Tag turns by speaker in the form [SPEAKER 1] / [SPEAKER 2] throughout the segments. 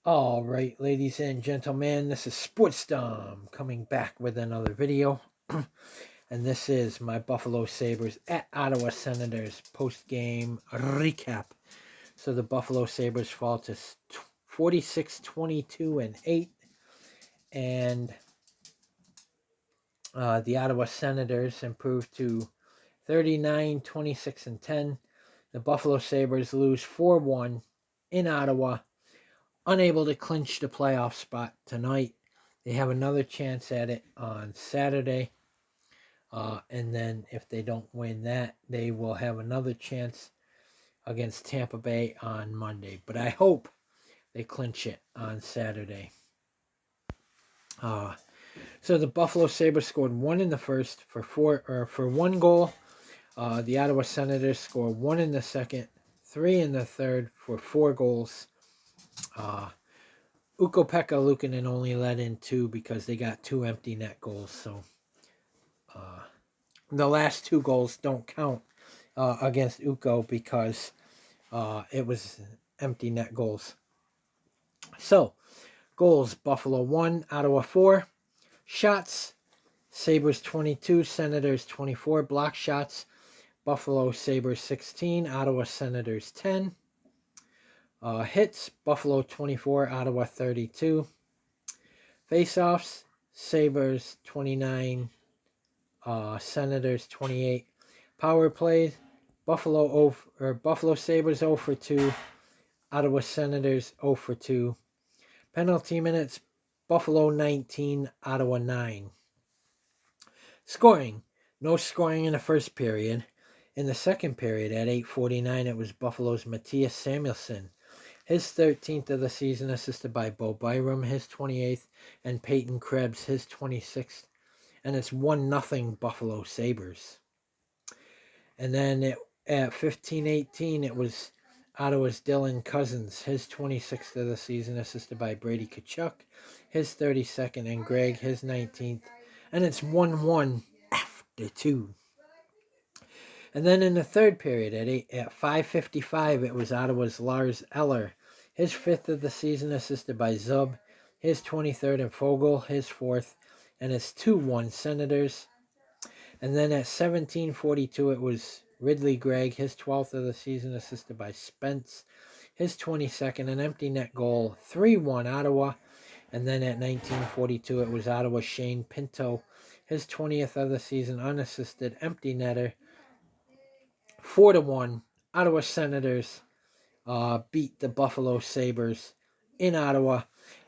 [SPEAKER 1] All right, ladies and gentlemen, this is Sportsdom coming back with another video. And this is my Buffalo Sabres at Ottawa Senators post-game recap. So the Buffalo Sabres fall to 46-22-8. And the Ottawa Senators improved to 39-26-10. The Buffalo Sabres lose 4-1 in Ottawa, unable to clinch the playoff spot tonight. They have another chance at it on Saturday. And then if they don't win that, they will have another chance against Tampa Bay on Monday. But I hope they clinch it on Saturday. So the Buffalo Sabres scored one in the first for one goal. The Ottawa Senators scored one in the second, three in the third for 4 goals. Ukko Pekka Luukkonen only let in 2 because they got 2 empty net goals. So the last 2 goals don't count against Ukko because it was empty net goals. So goals: Buffalo 1, Ottawa 4. Shots: Sabres 22, Senators 24. Block shots: Buffalo Sabres 16, Ottawa Senators 10. Hits: Buffalo 24, Ottawa 32. Face-offs: Sabres 29, Senators 28. Power plays: Buffalo Sabres 0 for 2, Ottawa Senators 0 for 2. Penalty minutes: Buffalo 19, Ottawa 9. Scoring: no scoring in the first period. In the second period, at 8:49, it was Buffalo's Matthias Samuelsson, his 13th of the season, assisted by Bo Byram, his 28th, and Peyton Krebs, his 26th. And it's 1-0 Buffalo Sabres. And then at 15:18, it was Ottawa's Dylan Cousins, his 26th of the season, assisted by Brady Tkachuk, his 32nd, and Greg, his 19th. And it's 1-1 after 2. And then in the third period, at 5:55, it was Ottawa's Lars Eller, his 5th of the season, assisted by Zub, his 23rd, and Fogle, his 4th. And it's 2-1 Senators. And then at 17:42, it was Ridley Gregg, his 12th of the season, assisted by Spence, his 22nd, an empty net goal, 3-1 Ottawa. And then at 19:42, it was Ottawa Shane Pinto, his 20th of the season, unassisted, empty netter, 4-1. Ottawa Senators beat the Buffalo Sabres in Ottawa.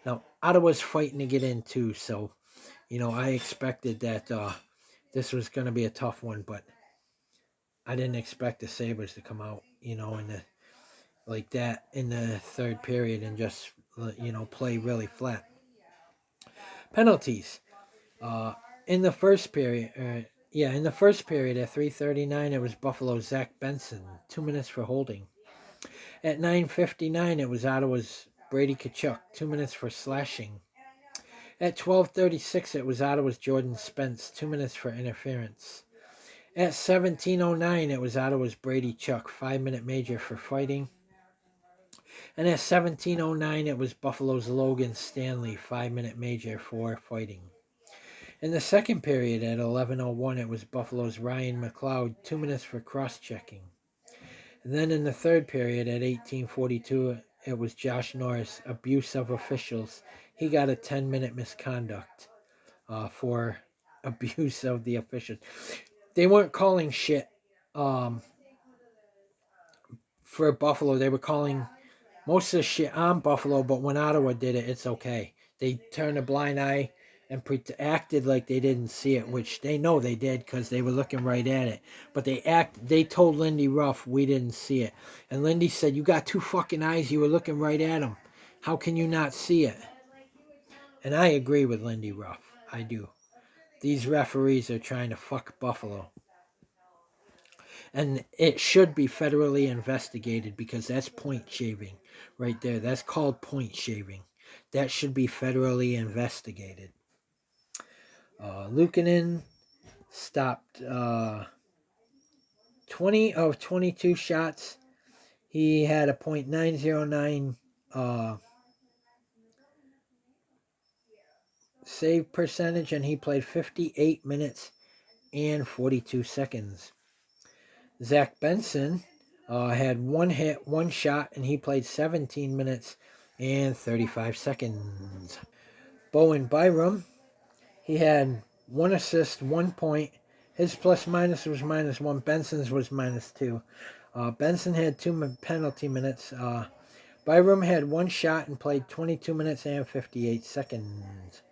[SPEAKER 1] Now, Ottawa's fighting to get in too, so, I expected that this was going to be a tough one, but I didn't expect the Sabres to come out, like that in the third period and just, play really flat. Penalties. In the first period, at 3:39, it was Buffalo's Zach Benson, 2 minutes for holding. At 9:59, it was Ottawa's Brady Tkachuk, 2 minutes for slashing. At 12:36, it was Ottawa's Jordan Spence, 2 minutes for interference. At 17:09, it was Ottawa's Brady Tkachuk, 5-minute major for fighting. And at 17:09, it was Buffalo's Logan Stanley, 5-minute major for fighting. In the second period, at 11:01, it was Buffalo's Ryan McLeod, 2 minutes for cross-checking. And then in the third period, at 18:42, it was Josh Norris, abuse of officials. He got a 10-minute misconduct for abuse of the officials. They weren't calling shit for Buffalo. They were calling most of the shit on Buffalo, but when Ottawa did it, it's okay. They turned a blind eye and acted like they didn't see it, which they know they did because they were looking right at it. But they told Lindy Ruff, we didn't see it. And Lindy said, you got 2 fucking eyes, you were looking right at them. How can you not see it? And I agree with Lindy Ruff. I do. These referees are trying to fuck Buffalo. And it should be federally investigated because that's point shaving right there. That's called point shaving. That should be federally investigated. Luukkonen stopped 20 of 22 shots. He had a .909 save percentage, and he played 58 minutes and 42 seconds. Zach Benson had 1 hit, 1 shot, and he played 17 minutes and 35 seconds. Bowen Byram, he had 1 assist, 1 point. His plus minus was -1. Benson's was -2. Benson had 2 penalty minutes. Byram had 1 shot and played 22 minutes and 58 seconds.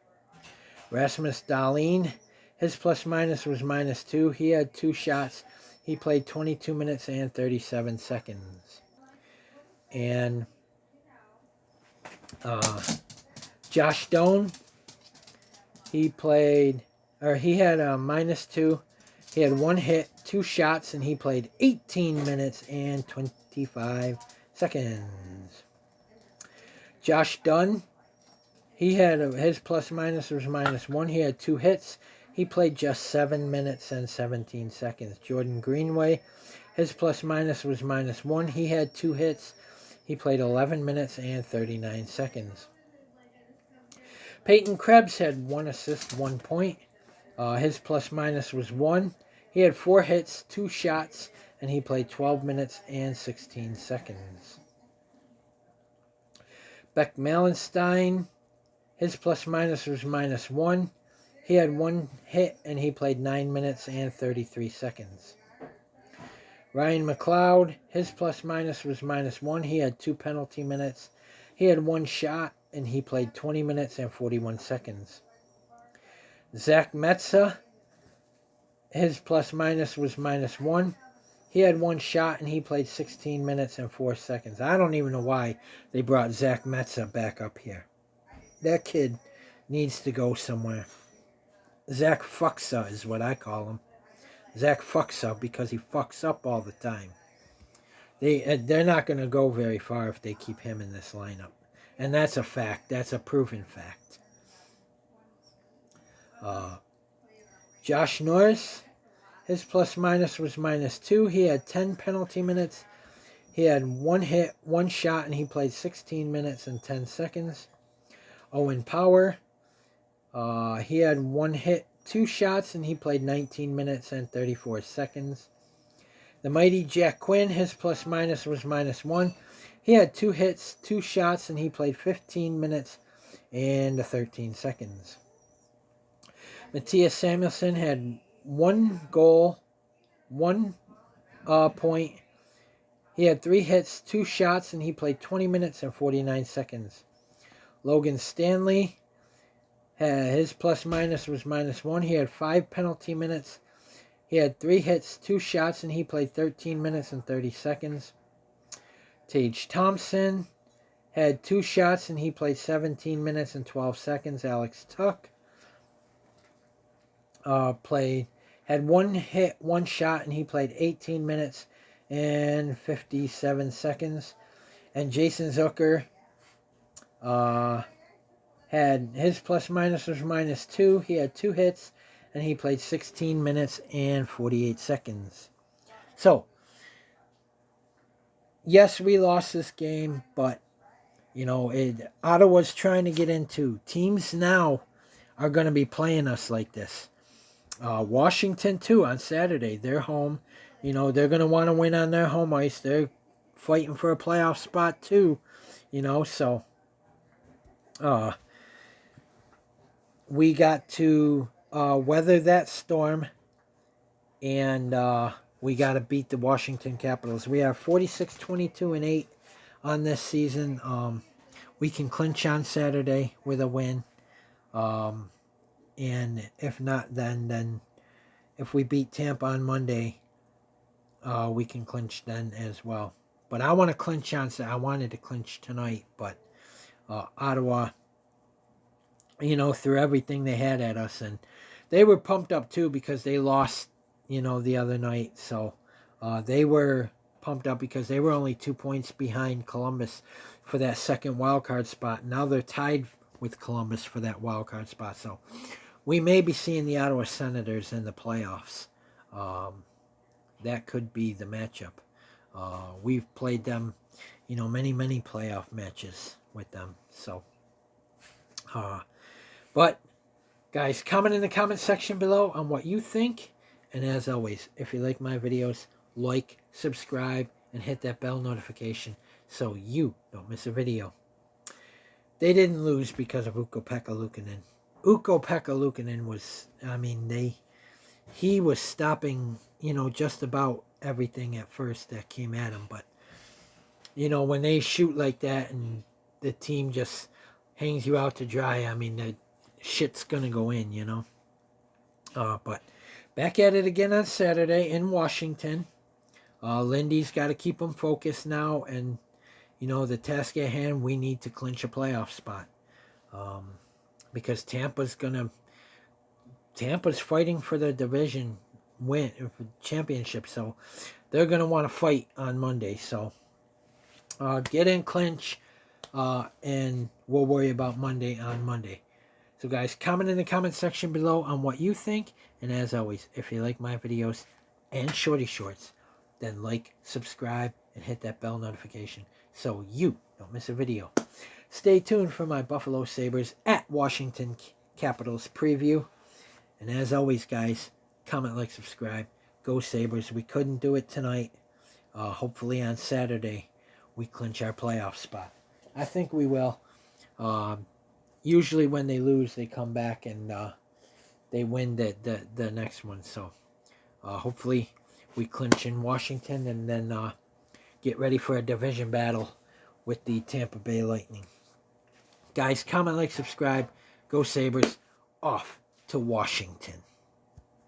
[SPEAKER 1] Rasmus Dahlin, his plus minus was -2. He had 2 shots. He played 22 minutes and 37 seconds. And Josh Doan, he had a -2. He had 1 hit, 2 shots, and he played 18 minutes and 25 seconds. Josh Dunn, his plus minus was -1. He had 2 hits. He played just 7 minutes and 17 seconds. Jordan Greenway, his plus minus was -1. He had 2 hits. He played 11 minutes and 39 seconds. Peyton Krebs had 1 assist, 1 point. His plus minus was 1. He had 4 hits, 2 shots, and he played 12 minutes and 16 seconds. Beck Malenstein, his plus minus was -1. He had 1 hit, and he played 9 minutes and 33 seconds. Ryan McLeod, his plus minus was -1. He had 2 penalty minutes. He had 1 shot, and he played 20 minutes and 41 seconds. Zach Metza, his plus minus was -1. He had 1 shot, and he played 16 minutes and 4 seconds. I don't even know why they brought Zach Metza back up here. That kid needs to go somewhere. Zach Fucksa is what I call him. Zach Fucksa, because he fucks up all the time. They're not going to go very far if they keep him in this lineup. And that's a fact. That's a proven fact. Josh Norris, his plus minus was -2. He had 10 penalty minutes. He had 1 hit, 1 shot, and he played 16 minutes and 10 seconds. Owen Power, he had 1 hit, 2 shots, and he played 19 minutes and 34 seconds. The mighty Jack Quinn, his plus minus was -1. He had 2 hits, 2 shots, and he played 15 minutes and 13 seconds. Matthias Samuelsson had 1 goal, 1 point. He had 3 hits, 2 shots, and he played 20 minutes and 49 seconds. Logan Stanley, his plus minus was -1. He had 5 penalty minutes. He had 3 hits, 2 shots, and he played 13 minutes and 30 seconds. Tage Thompson had 2 shots, and he played 17 minutes and 12 seconds. Alex Tuck had 1 hit, 1 shot, and he played 18 minutes and 57 seconds. And Jason Zucker had his plus minus was -2. He had 2 hits, and he played 16 minutes and 48 seconds. So, yes, we lost this game, but, Ottawa's trying to get into. Teams now are going to be playing us like this. Washington, too, on Saturday. They're home. They're going to want to win on their home ice. They're fighting for a playoff spot, too. So we got to weather that storm, and we got to beat the Washington Capitals. We have 46-22-8 on this season. We can clinch on Saturday with a win. And if not, then if we beat Tampa on Monday, we can clinch then as well. But I want to clinch on. I wanted to clinch tonight, but Ottawa, threw everything they had at us, and they were pumped up too because they lost, the other night. So they were pumped up because they were only 2 points behind Columbus for that second wild card spot. Now they're tied with Columbus for that wild card spot. So we may be seeing the Ottawa Senators in the playoffs. That could be the matchup. We've played them, many, many playoff matches with them. So, but Guys, comment in the comment section below on what you think. And as always, if you like my videos, like, subscribe, and hit that bell notification so you don't miss a video. They didn't lose because of Ukko Pekka Luukkonen. Ukko Pekka Luukkonen was, he was stopping, just about everything at first that came at him. But, when they shoot like that and the team just hangs you out to dry, the shit's going to go in, But back at it again on Saturday in Washington. Lindy's got to keep them focused now. And, the task at hand, we need to clinch a playoff spot. Because Tampa's fighting for the division championship. So they're going to want to fight on Monday. So get in clinch. And we'll worry about Monday on Monday. So guys, comment in the comment section below on what you think. And as always, if you like my videos and shorty shorts, then like, subscribe, and hit that bell notification so you don't miss a video. Stay tuned for my Buffalo Sabres at Washington Capitals preview. And as always, guys, comment, like, subscribe. Go Sabres. We couldn't do it tonight. Hopefully on Saturday we clinch our playoff spot. I think we will. Usually when they lose, they come back and they win the next one. So hopefully we clinch in Washington and then get ready for a division battle with the Tampa Bay Lightning. Guys, comment, like, subscribe. Go Sabres. Off to Washington.